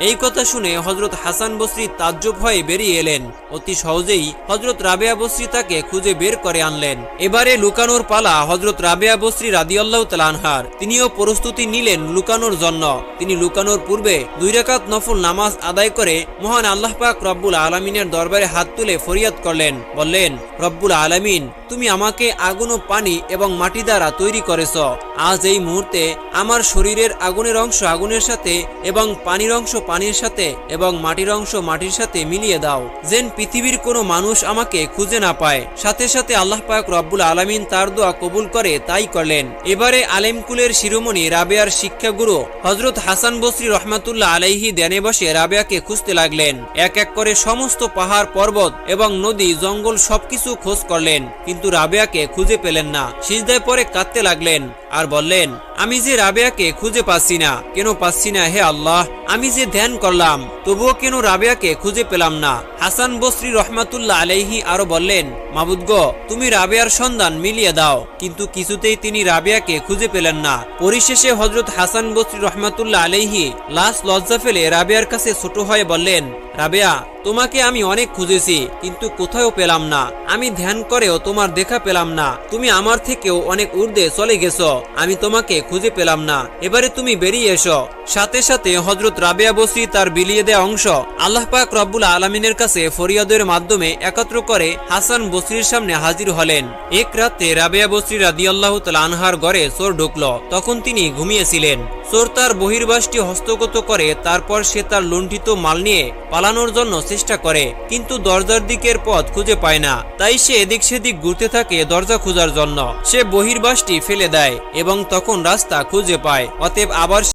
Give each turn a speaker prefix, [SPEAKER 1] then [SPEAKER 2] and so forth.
[SPEAKER 1] এই কথা শুনে হযরত হাসান বসরি তাজ্জব হয়ে বেরিয়ে এলেন। অতি সহজেই হযরত রাবেয়া বসরি তাকে খুঁজে বের করে আনলেন। এবারে লুকানোর পালা হযরত রাবেয়া বসরি রাদিয়াল্লাহু তাআলা আনহার। তিনিও প্রস্তুতি নিলেন লুকানোর জন্য। তিনি লুকানোর পূর্বে 2 রাকাত নফল নামাজ আদায় করে মহান আল্লাহ পাক রব্বুল আলামিনের দরবারে হাত তুলে ফরিয়াদ করলেন। বললেন, রব্বুল আলামিন, তুমি আমাকে আগুন ও পানি এবং মাটি দ্বারা তৈরি করেছ। আজ এই মুহূর্তে আমার শরীরের আগুনের অংশ আগুনের সাথে এবং পানির অংশ পানির সাথে এবং মাটির অংশ মাটির সাথে মিলিয়ে দাও, যেন পৃথিবীর কোনো মানুষ আমাকে খুঁজে না পায়। সাথে সাথে আল্লাহ পাক রব্বুল আলামিন তার দোয়া কবুল করে তাই করলেন। এবারে আলেমকুলের শিরোমণি রাবেয়ার শিক্ষাগুরু হযরত হাসান বসরি রহমাতুল্লাহ আলাইহি ধ্যানে বসে রাবেয়াকে খুঁজতে লাগলেন। এক এক করে সমস্ত পাহাড় পর্বত এবং নদী জঙ্গল সবকিছু খোঁজ করলেন, কিন্তু রাবেয়াকে খুঁজে পেলেন না। সিজদায় পড়ে কাঁদতে লাগলেন আর বললেন, আমি যে রাবেয়াকে খুঁজে পাচ্ছি না, কেন পাচ্ছি না হে আল্লাহ? আমি যে ধ্যান করলাম তবুও কেন রাবেয়াকে খুঁজে পেলাম না? হাসান বসরি রহমাতুল্লাহ আলাইহি আরো বললেন, মাবুদ গো, তুমি রাবেয়ার সন্ধান মিলিয়ে দাও। কিন্তু কিছুতেই তিনি রাবেয়াকে খুঁজে পেলেন না। পরিশেষে হযরত হাসান বসরি রহমাতুল্লাহ আলাইহি লাশ লজ্জা ফেলে রাবেয়ার কাছে ছোট হয়ে বললেন, রাবেয়া, তোমাকে আমি অনেক খুঁজেছি কিন্তু কোথাও পেলাম না। আমি ধ্যান করেও তোমার দেখা পেলাম না। তুমি আমার থেকেও অনেক ঊর্ধ্বে চলে গেছো, আমি তোমাকে খুঁজে পেলাম না। এবারে তুমি বেরিয়ে এসো। সাথে সাথে হযরত রাবেয়া বসরি তার বিলিয়ে দেওয়া অংশ আল্লাহ পাক রব্বুল আলামিনের কাছে ফরিয়াদের মাধ্যমে একত্র করে হাসান বসরির সামনে হাজির হলেন। এক রাতে রাবেয়া বসরি রাদিয়াল্লাহু তাআলা আনহার ঘরে চোর ঢুকলো। তখন তিনি ঘুমিয়েছিলেন। চোর তার বহির্বাসটি হস্তগত করে তারপর সে তার লুণ্ঠিত মাল নিয়ে পালানোর জন্য চেষ্টা করে, কিন্তু দরজার দিকের পথ খুঁজে পায় না। তাই সে এদিক সেদিক ঘুরতে থাকে দরজা খোঁজার জন্য। সে বহির্বাসটি ফেলে দেয় এবং তখন রাস্তা খুঁজে পায়। অতএব আবার